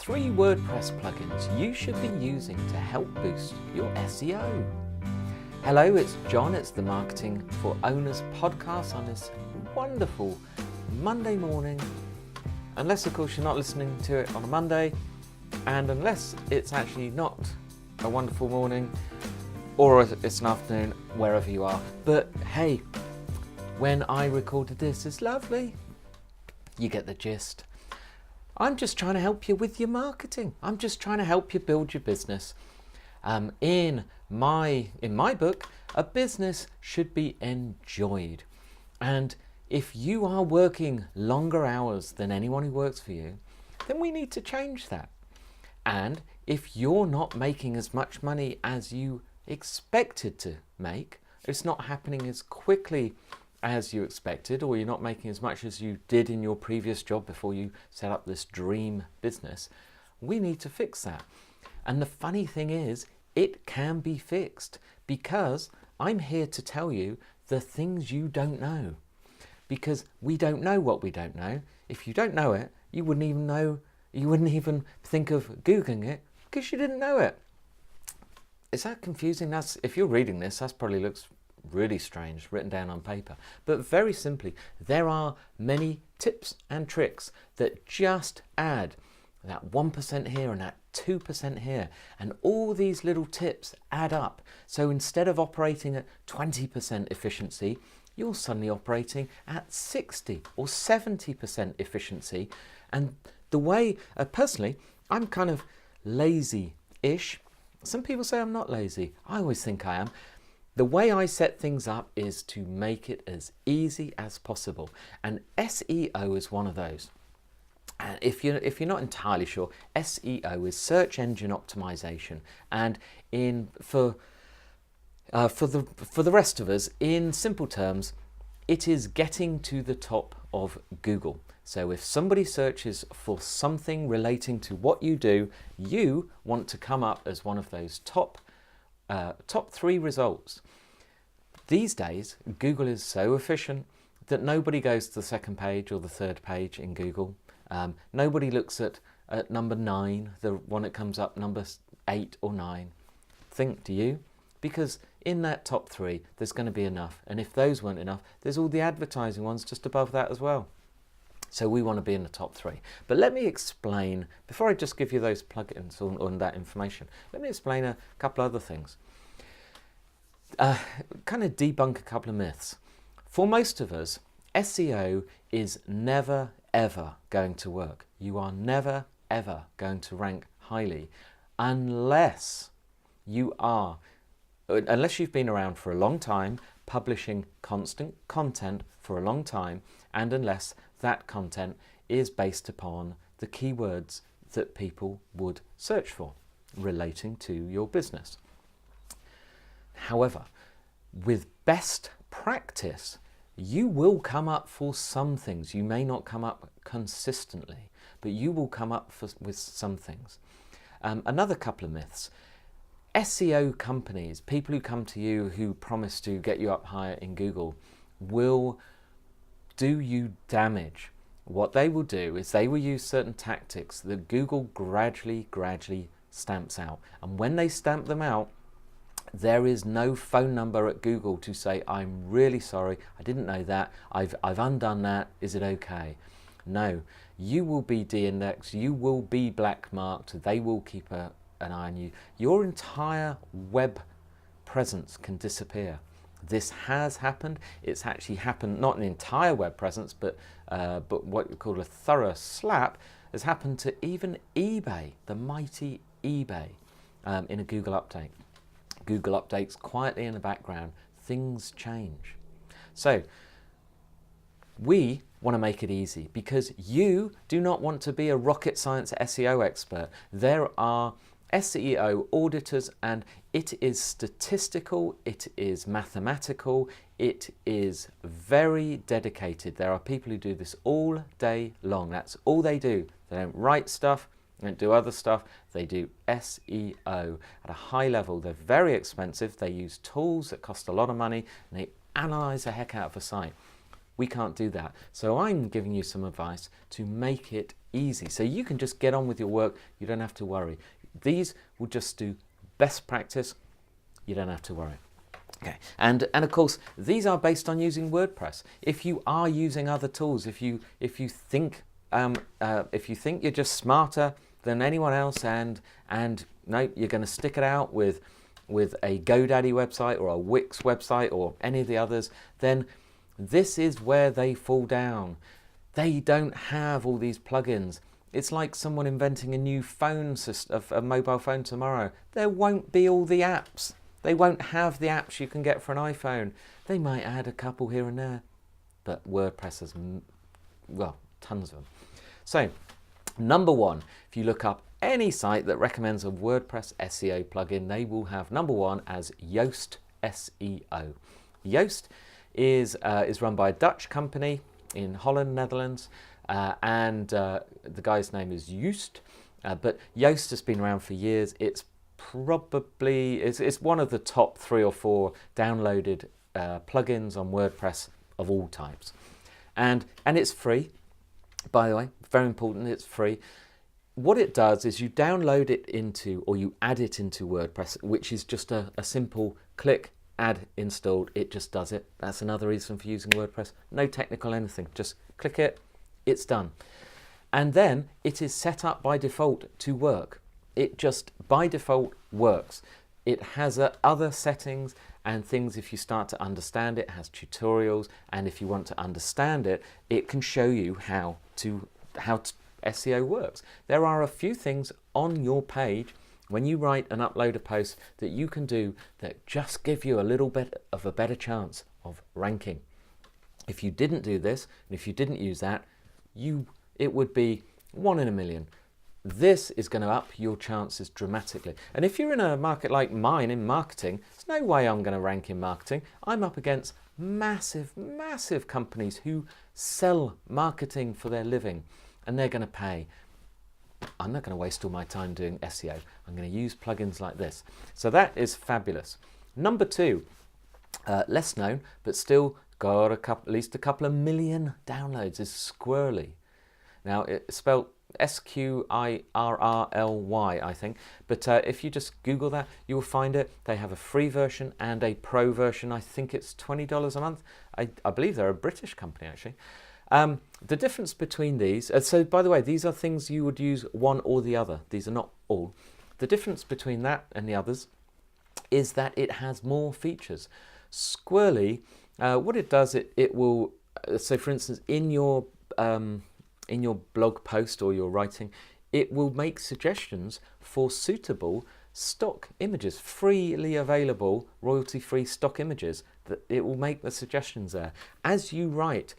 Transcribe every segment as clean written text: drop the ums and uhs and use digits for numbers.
3 WordPress plugins you should be using to help boost your SEO. Hello, it's John. It's the Marketing for Owners podcast on this wonderful Monday morning. Unless, of course, you're not listening to it on a Monday, and unless it's actually not a wonderful morning, or it's an afternoon, wherever you are. But hey, when I recorded this, it's lovely. You get the gist. I'm just trying to help you with your marketing. I'm just trying to help you build your business. In my book, a business should be enjoyed. And if you are working longer hours than anyone who works for you, then we need to change that. And if you're not making as much money as you expected to make, it's not happening as quickly as you expected, or you're not making as much as you did in your previous job before you set up this dream business, we need to fix that. And the funny thing is, it can be fixed, because I'm here to tell you the things you don't know. Because we don't know what we don't know. If you don't know it, you wouldn't even think of Googling it, because you didn't know it. Is that confusing? If you're reading this, that probably looks really strange, written down on paper. But very simply, there are many tips and tricks that just add that 1% here and that 2% here, and all these little tips add up. So instead of operating at 20% efficiency, you're suddenly operating at 60 or 70% efficiency. And the way, personally, I'm kind of lazy-ish. Some people say I'm not lazy. I always think I am. The way I set things up is to make it as easy as possible, and SEO is one of those. And if you're not entirely sure, SEO is search engine optimization, and for the rest of us, in simple terms, it is getting to the top of Google. So if somebody searches for something relating to what you do, you want to come up as one of those top 3 results. These days, Google is so efficient that nobody goes to the second page or the third page in Google. Nobody looks at number 9, the one that comes up number 8 or 9. Do you? Because in that top 3, there's going to be enough. And if those weren't enough, there's all the advertising ones just above that as well. So we want to be in the top 3. But let me explain, before I just give you those plugins on that information, let me explain a couple other things. Kind of debunk a couple of myths. For most of us, SEO is never, ever going to work. You are never, ever going to rank highly unless you've been around for a long time, publishing constant content for a long time, and unless that content is based upon the keywords that people would search for relating to your business. However, with best practice, you will come up for some things. You may not come up consistently, but you will come up with some things. Another couple of myths. SEO companies, people who come to you who promise to get you up higher in Google, will do you damage. What they will do is they will use certain tactics that Google gradually stamps out. And when they stamp them out, there is no phone number at Google to say, I'm really sorry, I didn't know that, I've undone that, is it okay? No, you will be de-indexed, you will be black marked, they will keep an eye on you. Your entire web presence can disappear. This has happened. It's actually happened, not an entire web presence, but what you call a thorough slap has happened to even eBay, the mighty eBay, in a Google update. Google updates quietly in the background. Things change. So we want to make it easy, because you do not want to be a rocket science SEO expert. There are SEO auditors, and it is statistical, it is mathematical, it is very dedicated. There are people who do this all day long. That's all they do. They don't write stuff, they don't do other stuff, they do SEO at a high level. They're very expensive, they use tools that cost a lot of money, and they analyze the heck out of a site. We can't do that. So I'm giving you some advice to make it easy. So you can just get on with your work. You don't have to worry. These will just do best practice. You don't have to worry. Okay, and of course these are based on using WordPress. If you are using other tools, if you think you're just smarter than anyone else, and no, you're going to stick it out with a GoDaddy website or a Wix website or any of the others, then this is where they fall down. They don't have all these plugins. It's like someone inventing a new phone system, a mobile phone tomorrow. There won't be all the apps. They won't have the apps you can get for an iPhone. They might add a couple here and there, but WordPress has, well, tons of them. So, number one, if you look up any site that recommends a WordPress SEO plugin, they will have number one as Yoast SEO. Yoast is run by a Dutch company in Holland, Netherlands, and the guy's name is Joost. But Yoast has been around for years. It's probably it's one of the top 3 or 4 downloaded plugins on WordPress of all types, and it's free. By the way, very important, it's free. What it does is you download it into, or you add it into WordPress, which is just a simple click, add, installed. It just does it. That's another reason for using WordPress. No technical anything, just click it, it's done. And then it is set up by default to work. It just by default works. It has other settings and things. If you start to understand it, it has tutorials, and if you want to understand it, it can show you how SEO works. There are a few things on your page when you write and upload a post that you can do that just give you a little bit of a better chance of ranking. If you didn't do this, and if you didn't use that, it would be 1 in a million. This is going to up your chances dramatically. And if you're in a market like mine in marketing, there's no way I'm going to rank in marketing. I'm up against massive, massive companies who sell marketing for their living, and they're going to pay. I'm not going to waste all my time doing SEO. I'm going to use plugins like this. So that is fabulous. Number 2, less known, but still got at least a couple of million downloads, is Squirrely. Now, it's spelled Squirrly, I think, but if you just Google that, you will find it. They have a free version and a pro version. I think it's $20 a month. I believe they're a British company, actually. The difference between these, so by the way, these are things you would use one or the other. These are not all. The difference between that and the others is that it has more features. Squirrely, what it does, it will, so for instance, in your blog post or your writing, it will make suggestions for suitable stock images, freely available, royalty-free stock images. That it will make the suggestions there. As you write,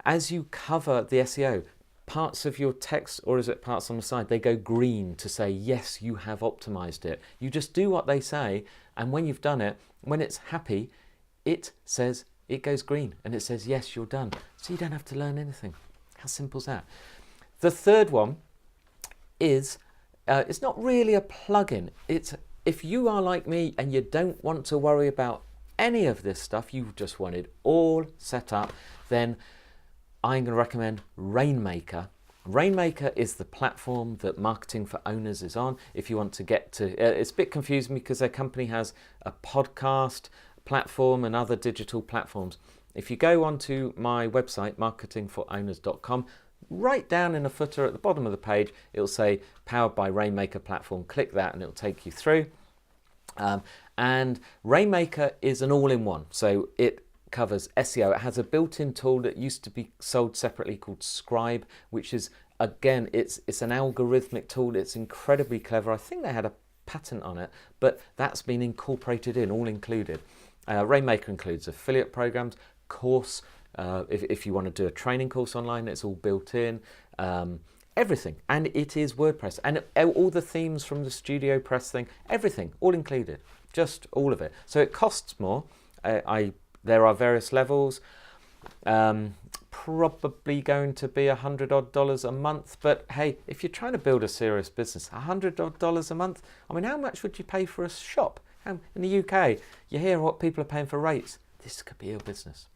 as you cover the SEO, parts of your text, or is it parts on the side, they go green to say, yes, you have optimized it. You just do what they say, and when you've done it, when it's happy, it says, it goes green, and it says, yes, you're done. So you don't have to learn anything. How simple is that? The third one is, it's not really a plugin. It's, if you are like me and you don't want to worry about any of this stuff, you just want it all set up, then I'm going to recommend Rainmaker. Rainmaker is the platform that Marketing for Owners is on. If you want to get to, it's a bit confusing because their company has a podcast platform and other digital platforms. If you go onto my website, marketingforowners.com, right down in the footer at the bottom of the page, it'll say powered by Rainmaker platform. Click that and it'll take you through. And Rainmaker is an all-in-one. So it covers SEO. It has a built-in tool that used to be sold separately called Scribe, which is, again, it's an algorithmic tool. It's incredibly clever. I think they had a patent on it, but that's been incorporated in, all included. Rainmaker includes affiliate programs, course, if you want to do a training course online, it's all built in, everything. And it is WordPress, and all the themes from the Studio Press thing, everything, all included, just all of it. So it costs more. There are various levels, probably going to be $100 odd a month, but hey, if you're trying to build a serious business, $100 odd a month, I mean, how much would you pay for a shop? In the UK, you hear what people are paying for rates. This could be your business.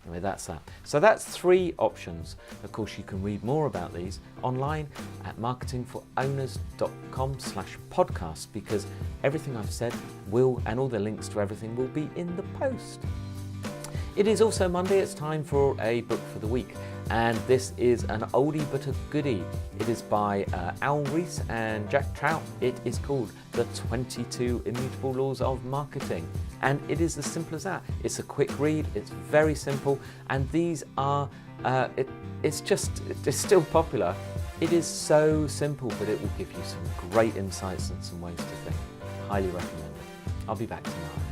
Anyway, that's that. So that's 3 options. Of course, you can read more about these online at marketingforowners.com/podcast, because everything I've said will, and all the links to everything will be in the post. It is also Monday. It's time for a book for the week. And this is an oldie but a goodie. It is by Al Rees and Jack Trout. It is called The 22 Immutable Laws of Marketing. And it is as simple as that. It's a quick read, it's very simple, and these are, it's still popular. It is so simple, but it will give you some great insights and some ways to think. Highly recommend it. I'll be back tomorrow.